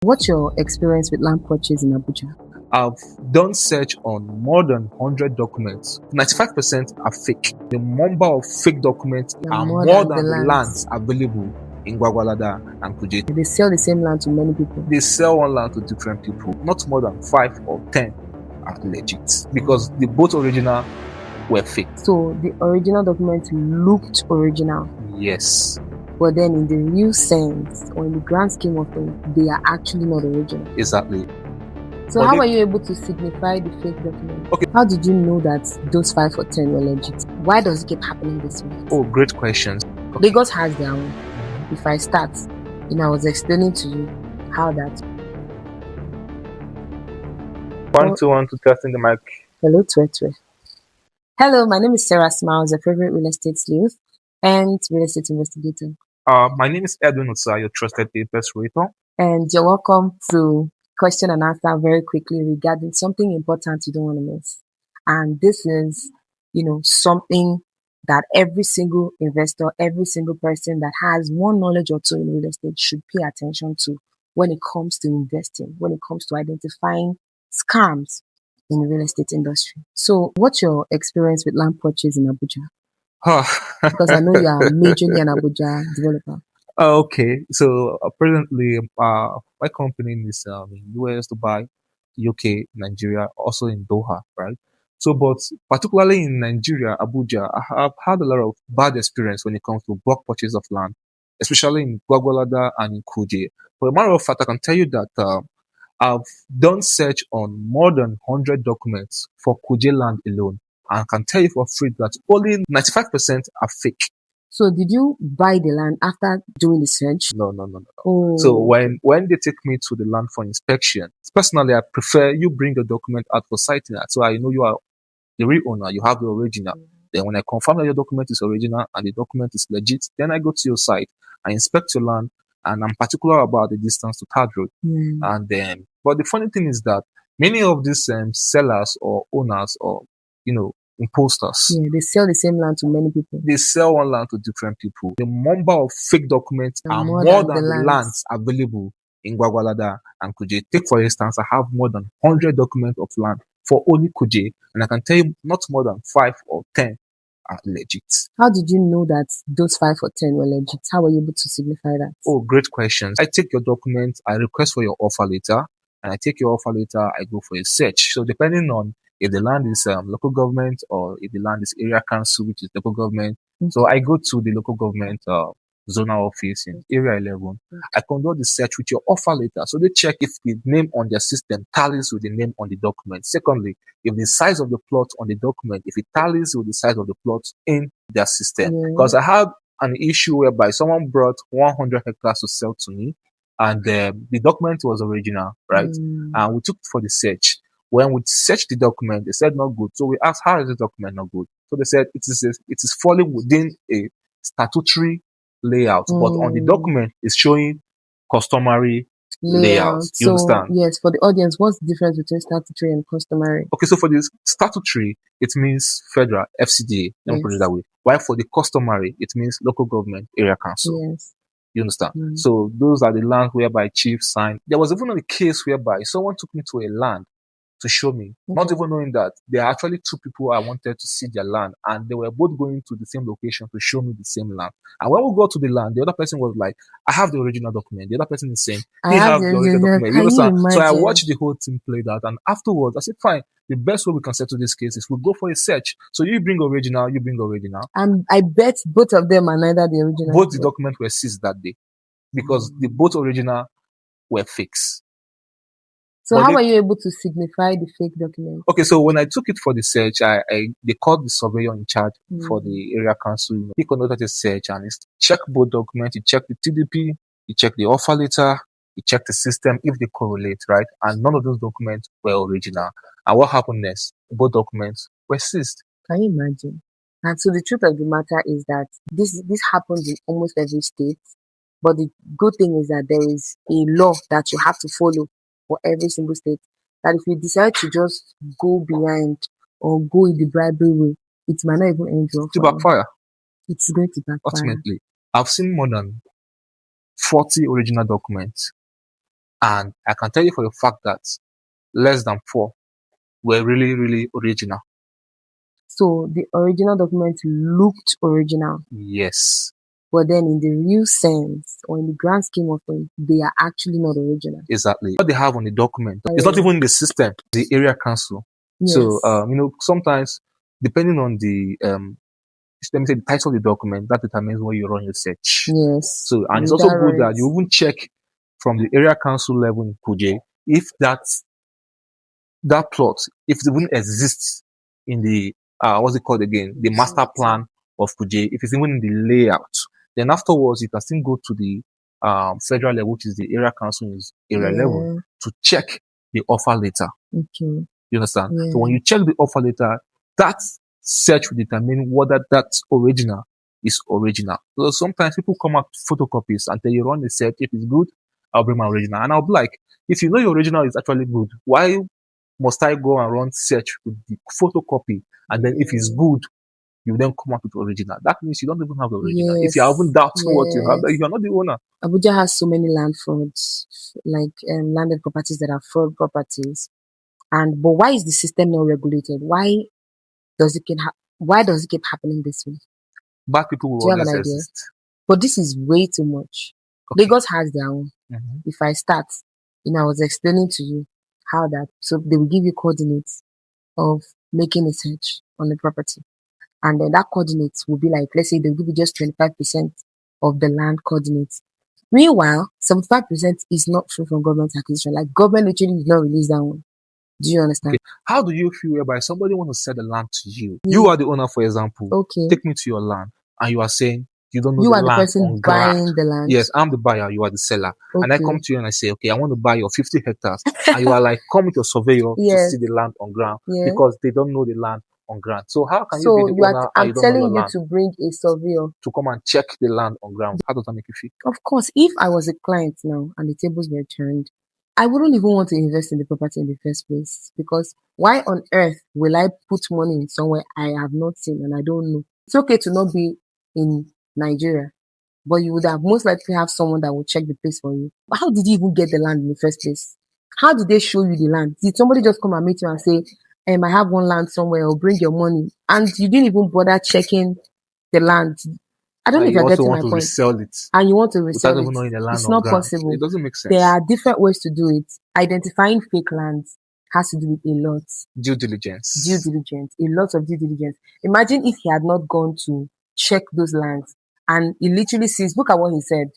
What's your experience with land purchase in Abuja? I've done search on more than 100 documents. 95% are fake. The number of fake documents are more than the lands available in Gwagwalada and Kuje. They sell the same land to many people. They sell one land to different people. Not more than 5 or 10 are legit because the both original were fake. So the original documents looked original. Yes. But then in the real sense, or in the grand scheme of things, they are actually not original. Exactly. So how were you able to signify the fake document? Okay. How did you know that those 5 or 10 were legit? Why does it keep happening this way? Oh, great questions. Okay. Lagos has their own. If I start, I was explaining to you how that. 1 2 1 2 testing the mic. Hello, Twe. Hello, my name is Sarah Smiles, your favorite real estate sleuth and real estate investigator. My name is Edwin Utsa, your trusted best rater. And you're welcome to question and answer very quickly regarding something important you don't want to miss. And this is, something that every single investor, every single person that has one knowledge or two in real estate should pay attention to when it comes to investing, when it comes to identifying scams in the real estate industry. So what's your experience with land purchase in Abuja? Because I know you are majorly an Abuja developer. Okay, so presently, my company is in US, Dubai, UK, Nigeria, also in Doha, right? So, but particularly in Nigeria, Abuja, I have had a lot of bad experience when it comes to bulk purchase of land, especially in Gwagwalada and in Kuje. For a matter of fact, I can tell you that I've done search on more than 100 documents for Kuje land alone, and I can tell you for free that only 95% are fake. So did you buy the land after doing the search? No. Oh. So when they take me to the land for inspection, personally, I prefer you bring a document out for sighting. So I know you are the real owner, you have the original. Then when I confirm that your document is original and the document is legit, then I go to your site, I inspect your land, and I'm particular about the distance to third road. And then, but the funny thing is that many of these sellers or owners or imposters. Yeah, they sell the same land to many people. They sell one land to different people. The number of fake documents are more than the lands available in Gwagwalada and Kuje. Take for instance, I have more than 100 documents of land for only Kuje, and I can tell you not more than 5 or 10 are legit. How did you know that those 5 or 10 were legit? How were you able to signify that? Oh, great questions. I take your document, I request for your offer letter, and I take your offer letter, I go for a search. So depending on if the land is local government or if the land is area council, which is local government. So I go to the local government zonal office in area 11. I conduct the search with your offer letter. So they check if the name on their system tallies with the name on the document. Secondly, if the size of the plot on the document, if it tallies with the size of the plot in their system. Because I had an issue whereby someone brought 100 hectares to sell to me, and the document was original, right? And we took it for the search. When we searched the document, they said not good. So we asked, how is the document not good? So they said it is falling within a statutory layout, but on the document it's showing customary layout. You understand? Yes, for the audience, what's the difference between statutory and customary? Okay, so for the statutory, it means federal, FCDA, let me put it that way. While for the customary, it means local government, area council. Yes. You understand? So those are the lands whereby chief signed. There was even a case whereby someone took me to a land to show me, not even knowing that there are actually 2 people I wanted to see their land, and they were both going to the same location to show me the same land. And when we got to the land, the other person was like, I have the original document. The other person is saying, they have the original document. You understand? So I watched the whole thing played out, and afterwards I said, fine, the best way we can settle this case is we'll go for a search. So you bring original, you bring original. And I bet both of them are neither the original. Both the documents were seized that day because the both original were fakes. So how were you able to signify the fake document? Okay, so when I took it for the search, they called the surveyor in charge for the area council. He conducted a search and he checked both documents. He checked the TDP, he checked the offer letter, he checked the system if they correlate, right? And none of those documents were original. And what happened next? Both documents were seized. Can you imagine? And so the truth of the matter is that this happens in almost every state. But the good thing is that there is a law that you have to follow for every single state, that if you decide to just go behind or go in the bribery way, it might not even end well. To backfire. It's going to backfire. Ultimately, I've seen more than 40 original documents And I can tell you for a fact that less than four were really, really original. So the original document looked original, Yes, but then in the real sense or in the grand scheme of things, they are actually not original. exactly. What they have on the document, it's not even in the system, the area council. So, Yes. sometimes depending on the let me say the title of the document, that determines where you run your search. Yes. So, and it's Is also that good right? that you even check from the area council level in Kuje if that plot, if it even exists in the what's it called again, the master plan of Kuje, if it's even in the layout, then afterwards you can still go to the federal level, which is the area council's area level, Yeah. to check the offer letter. Okay. You understand? So Yeah. when you check the offer letter, that search will determine whether that original is original. So sometimes people come out photocopies and tell you run the search. If it's good, I'll bring my original. And I'll be like, if you know your original is actually good, why must I go and run search with the photocopy? And then if it's good, you then come out with the original. That means you don't even have the original. If you are even Yes. doubting what you have, then Yes. you are not the owner. Abuja has so many land frauds, like landed properties that are fraud properties. And but why is the system not regulated? Why does it keep happening this way? Bad people Do will you have an always idea? exist. But this is way too much. Okay. Lagos has their own. Mhm. If I start, I was explaining to you how that so they will give you coordinates of making a search on the property. And then that coordinates will be like, let's say they'll give you just 25% of the land coordinates. Meanwhile, 75% is not free from government acquisition. Like government literally did not release that one. Do you understand? Okay. How do you feel whereby somebody wants to sell the land to you? Yeah. You are the owner, for example. Okay. Take me to your land, and you are saying you don't know You the are the land person on ground. buying the land. Yes, I'm the buyer. You are the seller. And I come Okay. to you and I say, okay, I want to buy your 50 hectares. And you are like, come with your surveyor to Yes. see the land on ground Yeah. because they don't know the land on ground. So how can you be So the owner and I'm you don't know your telling you land to bring a surveyor. to come and check the land on ground? How does that make you feel? Of course, if I was a client now and the tables were turned, I wouldn't even want to invest in the property in the first place because why on earth will I put money in somewhere I have not seen and I don't know? It's okay to not be in Nigeria, but you would have most likely have someone that will check the place for you. How did you even get the land in the first place? How did they show you the land? Did somebody just come and meet you and say, I have one land somewhere, or bring your money? And you didn't even bother checking the land. I don't know And if you you're also getting want my to point. resell it And you want to without resell even it. knowing the land It's on not ground. It possible. doesn't make There sense. are different ways to do it. Identifying fake lands has to do with a lot. Due diligence. Due diligence, a lot of due diligence. Imagine if he had not gone to check those lands and he literally sees, look at what he said.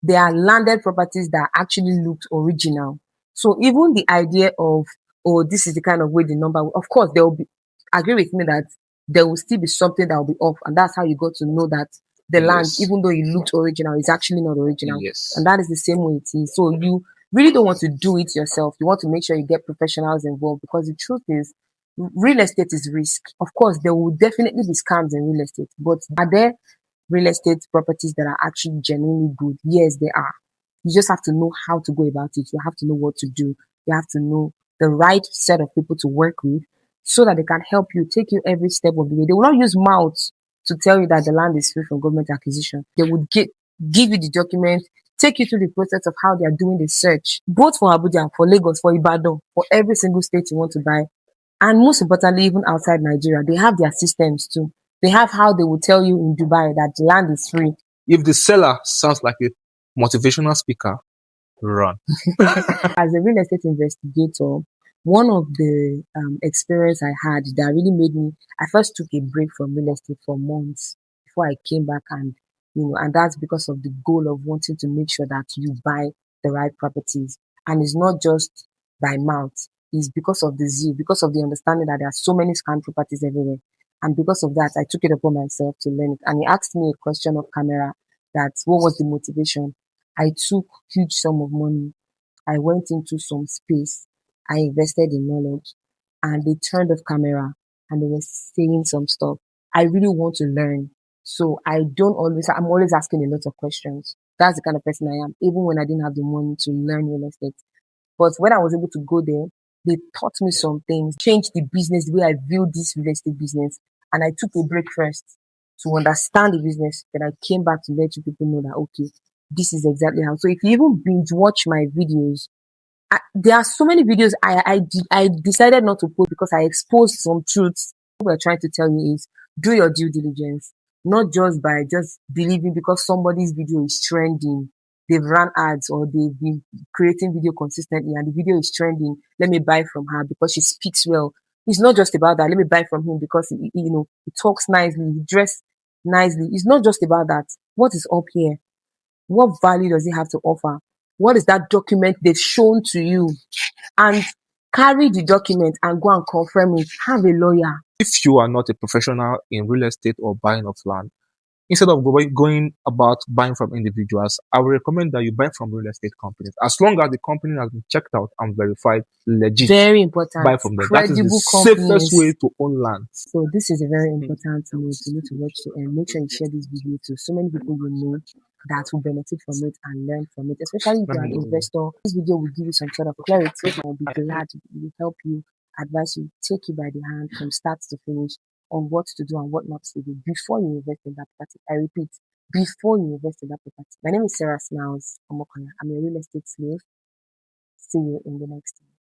There are landed properties that actually looked original. So even the idea of, oh, this is the kind of way the number, of course, there will be, agree with me that there will still be something that will be off. And that's how you got to know that the land, Yes. even though it looked original, is actually not original. Yes. And that is the same way it is. So you really don't want to do it yourself. You want to make sure you get professionals involved because the truth is, real estate is risk. Of course, there will definitely be scams in real estate, but are there real estate properties that are actually genuinely good? Yes, they are. You just have to know how to go about it. You have to know what to do. You have to know the right set of people to work with so that they can help you, take you every step of the way. They will not use mouths to tell you that the land is free from government acquisition. They would give you the document, take you through the process of how they are doing the search, both for Abuja, for Lagos, for Ibadan, for every single state you want to buy. And most importantly, even outside Nigeria, they have their systems too. They have how they will tell you in Dubai that the land is free. If the seller sounds like a motivational speaker, run. As a real estate investigator, one of the experience I had that really made me, I first took a break from real estate for months before I came back and, and that's because of the goal of wanting to make sure that you buy the right properties. And it's not just by mouth. It's because of the zeal, because of the understanding that there are so many scam properties everywhere. And because of that, I took it upon myself to learn it. And he asked me a question off camera that what was the motivation? I took huge sum of money. I went into some space. I invested in knowledge and they turned off camera and they were saying some stuff. I really want to learn. So I'm always asking a lot of questions. That's the kind of person I am, even when I didn't have the money to learn real estate. But when I was able to go there, they taught me some things, changed the business, the way I viewed this real estate business. And I took a break first to understand the business. Then I came back to let you people know that, okay, this is exactly how. So if you even binge watch my videos, there are so many videos I decided not to post because I exposed some truths. What we're trying to tell you is do your due diligence, not just by just believing because somebody's video is trending. They've run ads or they've been creating video consistently and the video is trending. Let me buy from her because she speaks well. It's not just about that. Let me buy from him because he talks nicely, he dressed nicely. It's not just about that. What is up here? What value does it have to offer? What is that document they've shown to you? And carry the document and go and confirm it. Have a lawyer. If you are not a professional in real estate or buying of land, instead of going about buying from individuals, I would recommend that you buy from real estate companies. As long as the company has been checked out and verified legit, Very important. buy from them. That is the Credible safest companies. way to own land. So this is a very important note you need to watch to and make sure you share this video to so many people you know that will benefit from it and learn from it. Especially if you're an investor, this video will give you some sort of clarity and I'll be glad it will help you, advise you, take you by the hand from start to finish on what to do and what not to do before you invest in that property. I repeat, before you invest in that property. My name is Sarah Smiles Omokoya. I'm a real estate slave. See you in the next one.